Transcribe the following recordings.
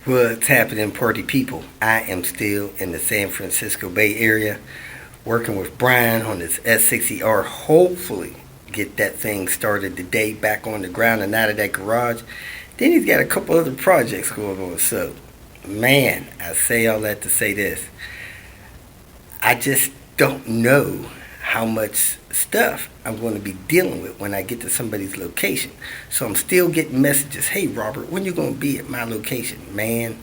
What's happening, party people? I am still in the San Francisco Bay Area working with Brian on this S60R. Hopefully get that thing started today, back on the ground and out of that garage. Then he's got a couple other projects going on. So, man, I say all that to say this. I just don't know how much stuff I'm going to be dealing with when I get to somebody's location. So I'm still getting messages. Hey, Robert, when you going to be at my location? Man,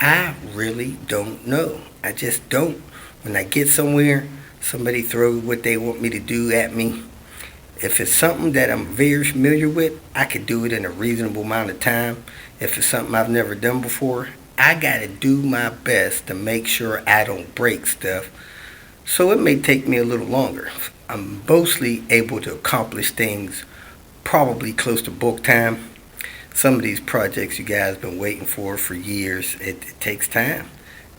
I really don't know. I just don't. When I get somewhere, somebody throws what they want me to do at me. If it's something that I'm very familiar with, I can do it in a reasonable amount of time. If it's something I've never done before, I got to do my best to make sure I don't break stuff. So it may take me a little longer. I'm mostly able to accomplish things probably close to book time. Some of these projects you guys been waiting for years, it takes time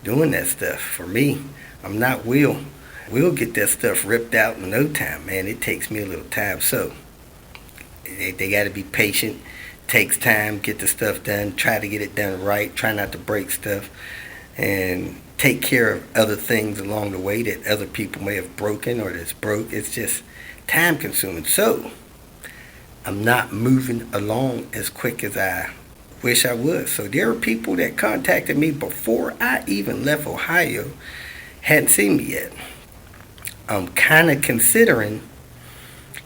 doing that stuff. For me, I'm not Will. We'll get that stuff ripped out in no time, man. It takes me a little time. So they got to be patient. Takes time, get the stuff done. Try to get it done right. Try not to break stuff. And take care of other things along the way that other people may have broken or that's broke. It's just time consuming. So I'm not moving along as quick as I wish I would. So there are people that contacted me before I even left Ohio, hadn't seen me yet. I'm kind of considering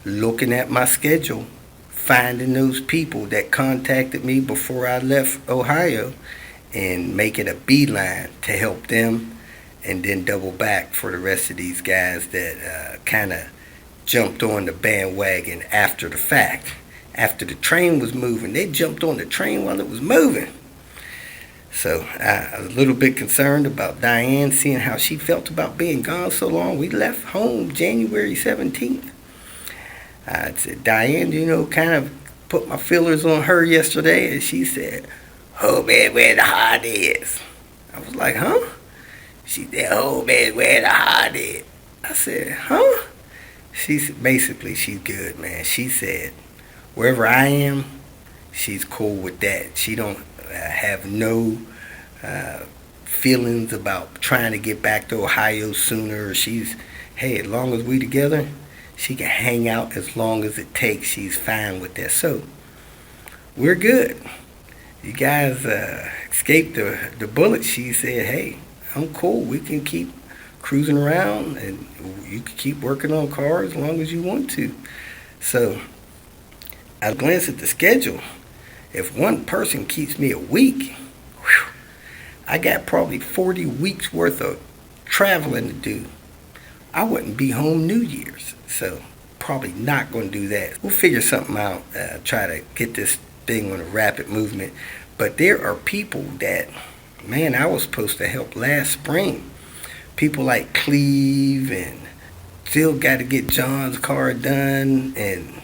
looking at my schedule, finding those people that contacted me before I left Ohio and making a beeline to help them, and then double back for the rest of these guys that kind of jumped on the bandwagon after the fact. After the train was moving, they jumped on the train while it was moving. So I was a little bit concerned about Diane, seeing how she felt about being gone so long. We left home January 17th. I said, Diane, kind of put my feelers on her yesterday, and she said, "Oh man, where the heart is." I was like, huh? She said, "Oh man, where the heart is." I said, huh? She's good, man. She said, wherever I am, she's cool with that. She don't have no feelings about trying to get back to Ohio sooner. She's, hey, as long as we together, she can hang out as long as it takes. She's fine with that. So we're good. You guys escaped the bullet. She said, hey, I'm cool. We can keep cruising around and you can keep working on cars as long as you want to. So I glanced at the schedule. If one person keeps me a week, I got probably 40 weeks worth of traveling to do. I wouldn't be home New Year's. So probably not going to do that. We'll figure something out, try to get this thing on a rapid movement. But there are people that, man, I was supposed to help last spring. People like Cleve, and still got to get John's car done, and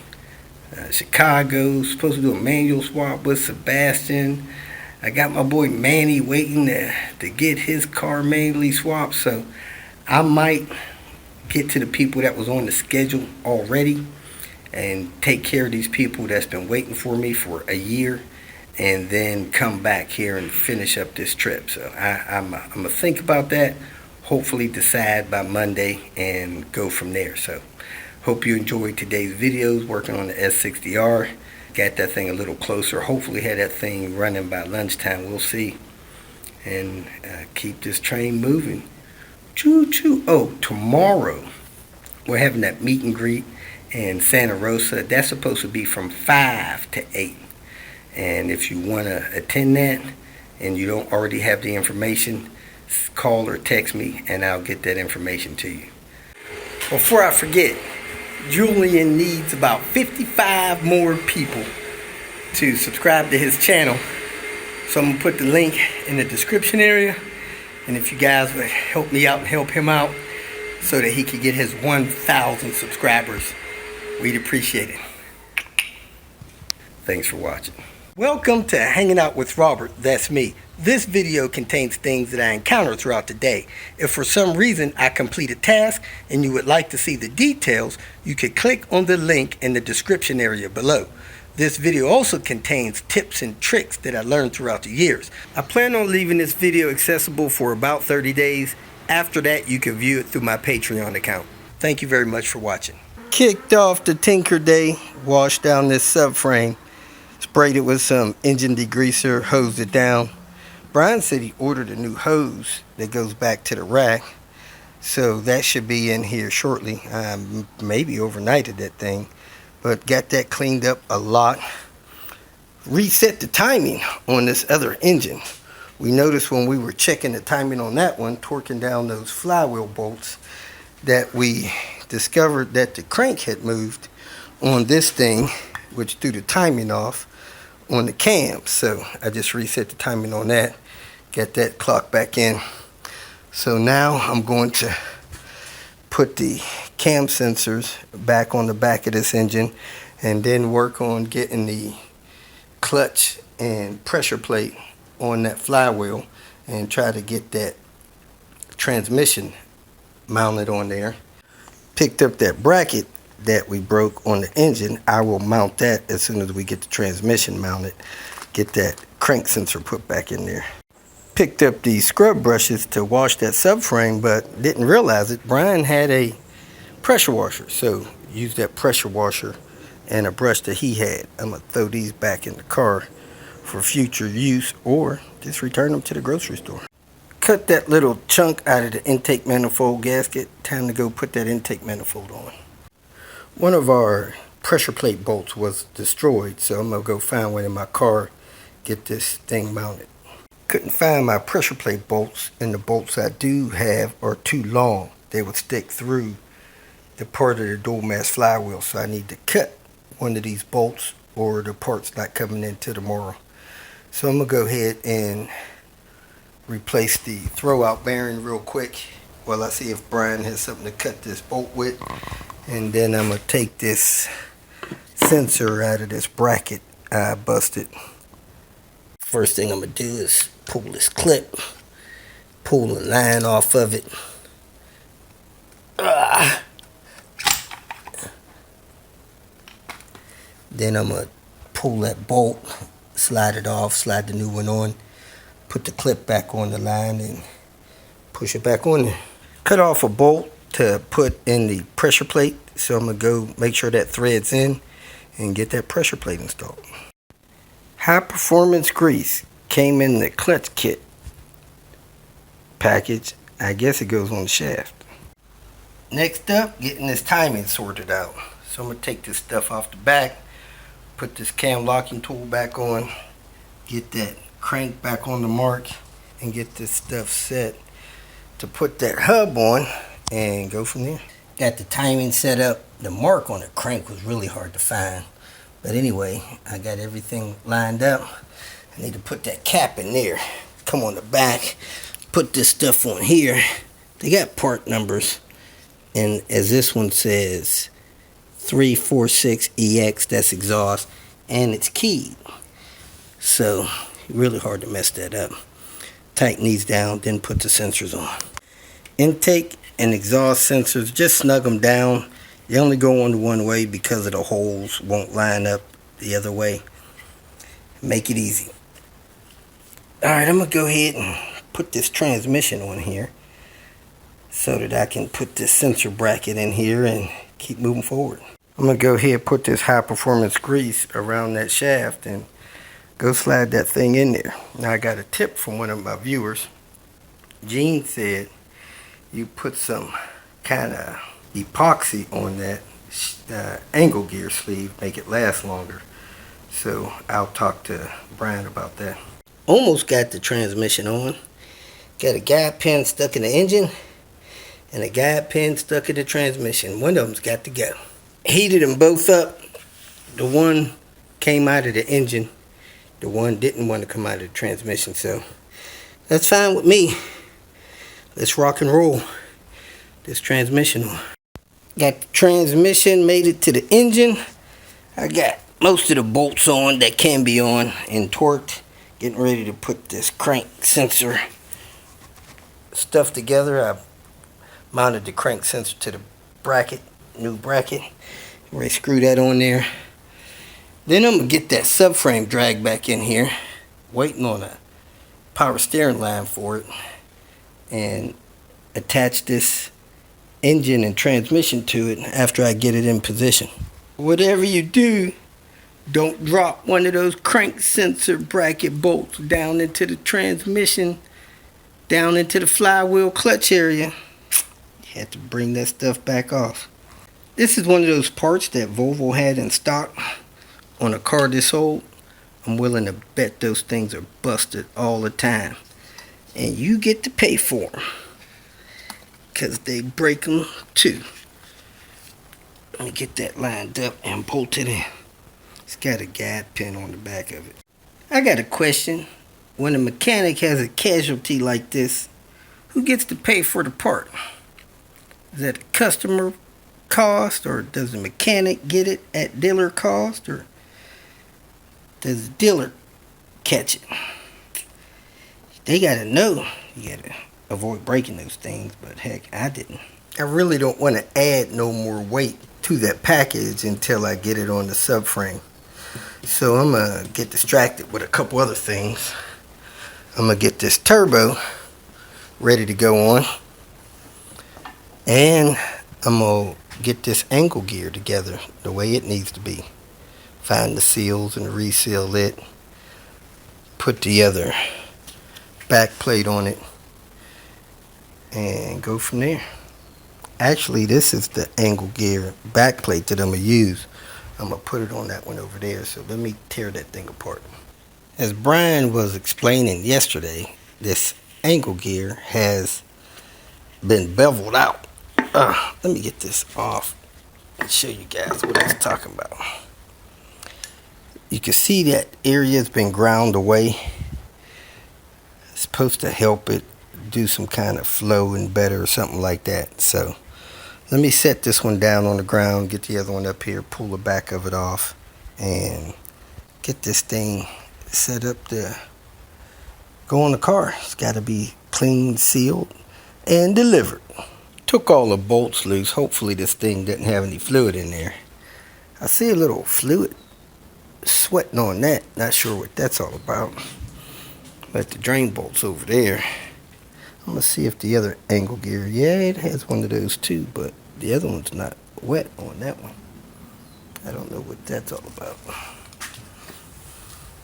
Chicago, supposed to do a manual swap with Sebastian. I got my boy Manny waiting to get his car manually swapped. So I might get to the people that was on the schedule already and take care of these people that's been waiting for me for a year, and then come back here and finish up this trip. So I'm going to think about that, hopefully decide by Monday and go from there. So hope you enjoyed today's videos, working on the S60R. Got that thing a little closer. Hopefully had that thing running by lunchtime. We'll see. And keep this train moving. Choo-choo. Oh, tomorrow we're having that meet and greet in Santa Rosa. That's supposed to be from 5 to 8. And if you want to attend that and you don't already have the information, call or text me and I'll get that information to you. Before I forget, Julian needs about 55 more people to subscribe to his channel. So I'm going to put the link in the description area. And if you guys would help me out and help him out so that he could get his 1,000 subscribers, we'd appreciate it. Thanks for watching. Welcome to Hanging Out with Robert. That's me. This video contains things that I encounter throughout the day. If for some reason I complete a task and you would like to see the details, you could click on the link in the description area below. This video also contains tips and tricks that I learned throughout the years. I plan on leaving this video accessible for about 30 days. After that, you can view it through my Patreon account. Thank you very much for watching. Kicked off the Tinker Day, washed down this subframe, sprayed it with some engine degreaser, hosed it down. Brian said he ordered a new hose that goes back to the rack, so that should be in here shortly. Maybe overnighted that thing, but got that cleaned up a lot. Reset the timing on this other engine. We noticed when we were checking the timing on that one, torquing down those flywheel bolts, that we discovered that the crank had moved on this thing, which threw the timing off on the cam. So I just reset the timing on that, got that clock back in. So now I'm going to put the cam sensors back on the back of this engine and then work on getting the clutch and pressure plate on that flywheel and try to get that transmission mounted on there. Picked up that bracket that we broke on the engine. I will mount that as soon as we get the transmission mounted, get that crank sensor put back in there. Picked up these scrub brushes to wash that subframe, but didn't realize it. Brian had a pressure washer, so used that pressure washer and a brush that he had. I'm gonna throw these back in the car for future use or just return them to the grocery store. Cut that little chunk out of the intake manifold gasket. Time to go put that intake manifold on. One of our pressure plate bolts was destroyed, so I'm gonna go find one in my car, get this thing mounted. Couldn't find my pressure plate bolts, and the bolts I do have are too long. They would stick through the part of the dual mass flywheel, so I need to cut one of these bolts or the part's not coming in till tomorrow. So I'm gonna go ahead and replace the throwout bearing real quick while I see if Brian has something to cut this bolt with, and then I'm gonna take this sensor out of this bracket I busted. First thing I'm gonna do is pull this clip, pull the line off of it. Then I'm gonna pull that bolt, slide it off, slide the new one on, put the clip back on the line and push it back on there. Cut off a bolt to put in the pressure plate, so I'm gonna go make sure that thread's in and get that pressure plate installed. High performance grease came in the clutch kit package. I guess it goes on the shaft. Next up, getting this timing sorted out. So I'm gonna take this stuff off the back, put this cam locking tool back on, get that crank back on the mark, and get this stuff set to put that hub on and go from there. Got the timing set up. The mark on the crank was really hard to find, but anyway, I got everything lined up. I need to put that cap in there. Come on the back, put this stuff on here. They got part numbers, and as this one says 346EX, that's exhaust, and it's keyed, so really hard to mess that up. Tighten these down, then put the sensors on. Intake and exhaust sensors, just snug them down. They only go on one way because of the holes won't line up the other way. Make it easy. Alright, I'm gonna go ahead and put this transmission on here so that I can put this sensor bracket in here and keep moving forward. I'm gonna go ahead and put this high performance grease around that shaft and go slide that thing in there. Now I got a tip from one of my viewers. Gene said you put some kind of epoxy on that angle gear sleeve, make it last longer. So I'll talk to Brian about that. Almost got the transmission on. Got a guide pin stuck in the engine and a guide pin stuck in the transmission. One of them's got to go. Heated them both up. The one came out of the engine. The one didn't want to come out of the transmission, so that's fine with me. Let's rock and roll this transmission on. Got the transmission, made it to the engine. I got most of the bolts on that can be on and torqued. Getting ready to put this crank sensor stuff together. I mounted the crank sensor to the bracket, new bracket. Ready to screw that on there. Then I'm going to get that subframe drag back in here, waiting on a power steering line for it, and attach this engine and transmission to it after I get it in position. Whatever you do, don't drop one of those crank sensor bracket bolts down into the transmission, down into the flywheel clutch area. You have to bring that stuff back off. This is one of those parts that Volvo had in stock on a car this old. I'm willing to bet those things are busted all the time. And you get to pay for them, because they break them too. Let me get that lined up and bolted in. It's got a guide pin on the back of it. I got a question. When a mechanic has a casualty like this, who gets to pay for the part? Is that the customer cost, or does the mechanic get it at dealer cost, or does the dealer catch it? They gotta know. You gotta avoid breaking those things, but heck, I didn't. I really don't want to add no more weight to that package until I get it on the subframe. So I'm gonna get distracted with a couple other things. I'm gonna get this turbo ready to go on, and I'm gonna get this angle gear together the way it needs to be. Find the seals and reseal it. Put the other back plate on it and go from there. Actually, this is the angle gear back plate that I'm gonna use. I'm gonna put it on that one over there. So let me tear that thing apart. As Brian was explaining yesterday, this angle gear has been beveled out. Let me get this off and show you guys what I was talking about. You can see that area has been ground away. It's supposed to help it do some kind of flow and better or something like that. So let me set this one down on the ground, get the other one up here, pull the back of it off, and get this thing set up to go on the car. It's got to be clean, sealed, and delivered. Took all the bolts loose. Hopefully this thing didn't have any fluid in there. I see a little fluid sweating on that. Not sure what that's all about. But the drain bolt's over there. I'm going to see if the other angle gear, yeah, it has one of those too, but the other one's not wet on that one. I don't know what that's all about.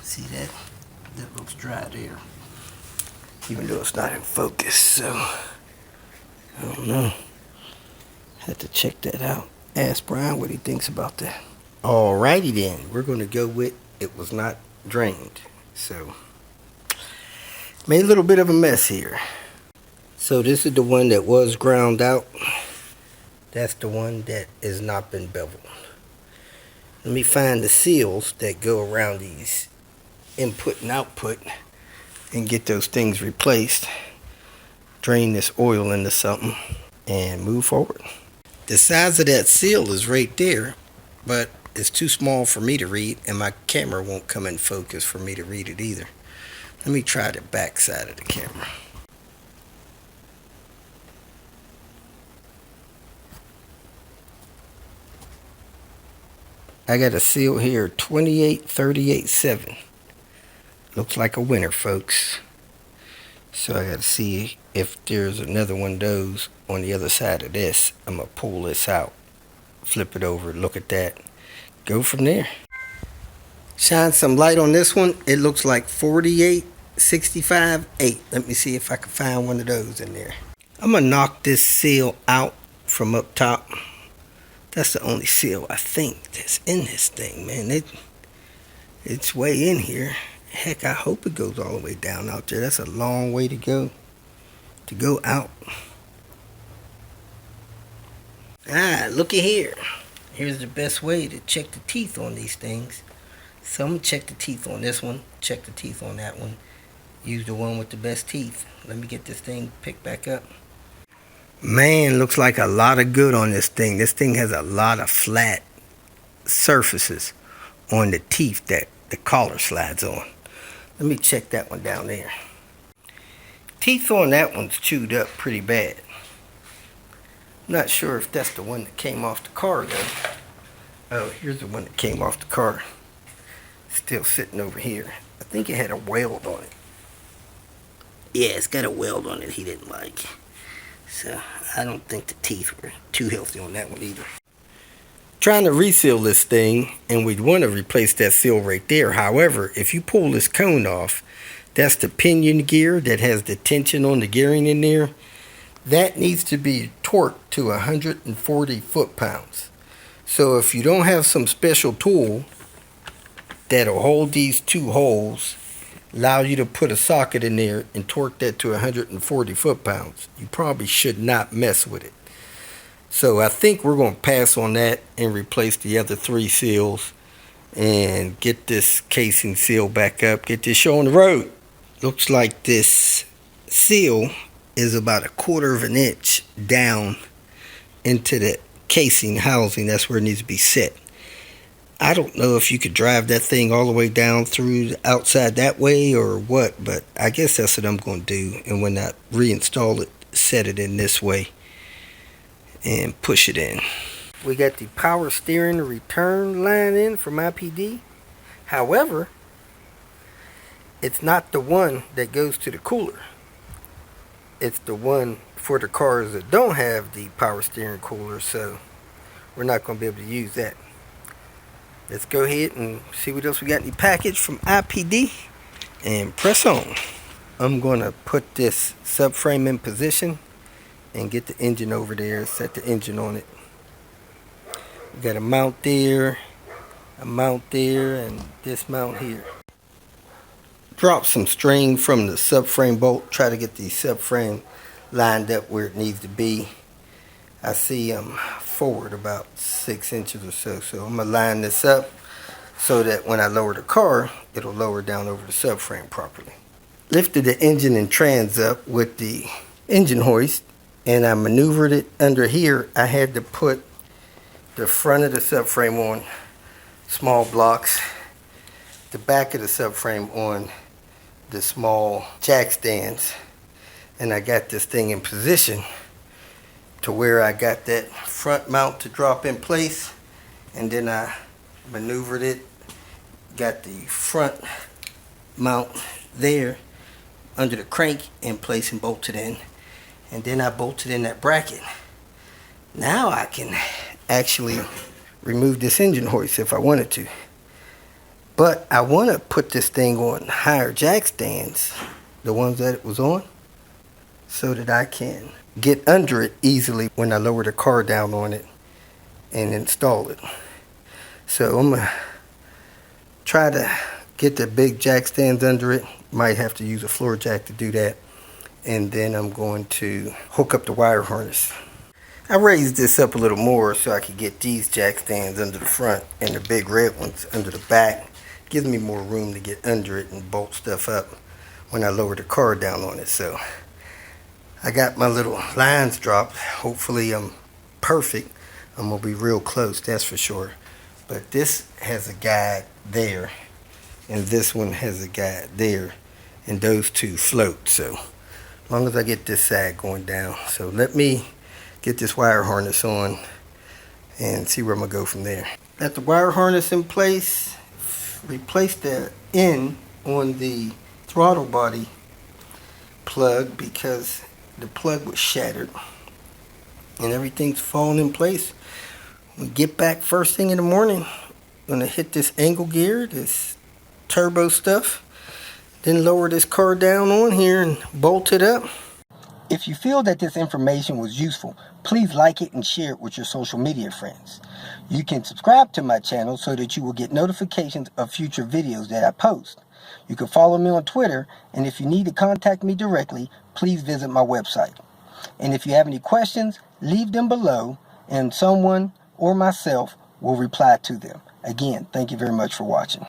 See that? That looks dry there. Even though it's not in focus, so I don't know. Had to check that out. Ask Brian what he thinks about that. Alrighty then, we're going to go with it was not drained. So, made a little bit of a mess here. So this is the one that was ground out. That's the one that has not been beveled. Let me find the seals that go around these input and output and get those things replaced. Drain this oil into something and move forward. The size of that seal is right there, but it's too small for me to read, and my camera won't come in focus for me to read it either. Let me try the back side of the camera. I got a seal here, 2838.7. Looks like a winner, folks. So I got to see if there's another one of those on the other side of this. I'm going to pull this out, flip it over, look at that, go from there. Shine some light on this one. It looks like 4865.8. Let me see if I can find one of those in there. I'm going to knock this seal out from up top. That's the only seal I think that's in this thing, man. It's way in here. Heck, I hope it goes all the way down out there. That's a long way to go out. Looky here. Here's the best way to check the teeth on these things. So I'm going to check the teeth on this one, check the teeth on that one. Use the one with the best teeth. Let me get this thing picked back up. Man, looks like a lot of good on this thing. This thing has a lot of flat surfaces on the teeth that the collar slides on. Let me check that one down there. Teeth on that one's chewed up pretty bad. Not sure if that's the one that came off the car though. Oh, here's the one that came off the car. Still sitting over here. I think it had a weld on it. Yeah, it's got a weld on it he didn't like. So I don't think the teeth were too healthy on that one either. Trying to reseal this thing, and we'd want to replace that seal right there. However, if you pull this cone off, that's the pinion gear that has the tension on the gearing in there. That needs to be torqued to 140 foot-pounds. So if you don't have some special tool that'll hold these two holes, allow you to put a socket in there and torque that to 140 foot-pounds, you probably should not mess with it. So I think we're going to pass on that and replace the other 3 seals and get this casing seal back up, get this show on the road. Looks like this seal is about 1/4 of an inch down into the casing housing. That's where it needs to be set. I don't know if you could drive that thing all the way down through the outside that way or what, but I guess that's what I'm going to do. And when I reinstall it, set it in this way and push it in. We got the power steering return line in from IPD. However, it's not the one that goes to the cooler. It's the one for the cars that don't have the power steering cooler, so we're not going to be able to use that. Let's go ahead and see what else we got in the package from IPD and press on. I'm going to put this subframe in position and get the engine over there, set the engine on it. We got a mount there, and this mount here. Drop some string from the subframe bolt, try to get the subframe lined up where it needs to be. I see forward about 6 inches or so, so I'm going to line this up so that when I lower the car, it'll lower down over the subframe properly. Lifted the engine and trans up with the engine hoist, and I maneuvered it under here. I had to put the front of the subframe on small blocks, the back of the subframe on the small jack stands, and I got this thing in position to where I got that front mount to drop in place, and then I maneuvered it, got the front mount there under the crank in place and bolted in, and then I bolted in that bracket. Now I can actually remove this engine hoist if I wanted to, but I want to put this thing on higher jack stands, the ones that it was on, so that I can get under it easily when I lower the car down on it and install it. So I'm gonna try to get the big jack stands under it. Might have to use a floor jack to do that, and then I'm going to hook up the wire harness. I raised this up a little more so I could get these jack stands under the front and the big red ones under the back. Gives me more room to get under it and bolt stuff up when I lower the car down on it. So I got my little lines dropped. Hopefully I'm perfect. I'm going to be real close, that's for sure. But this has a guide there, and this one has a guide there, and those two float. So as long as I get this side going down. So let me get this wire harness on and see where I'm going to go from there. Got the wire harness in place. Replaced the end on the throttle body plug because the plug was shattered, and everything's falling in place. We get back first thing in the morning, gonna hit this angle gear, this turbo stuff, then lower this car down on here and bolt it up. If you feel that this information was useful, please like it and share it with your social media friends. You can subscribe to my channel so that you will get notifications of future videos that I post. You can follow me on Twitter, and if you need to contact me directly, please visit my website. And if you have any questions, leave them below, and someone or myself will reply to them. Again, thank you very much for watching.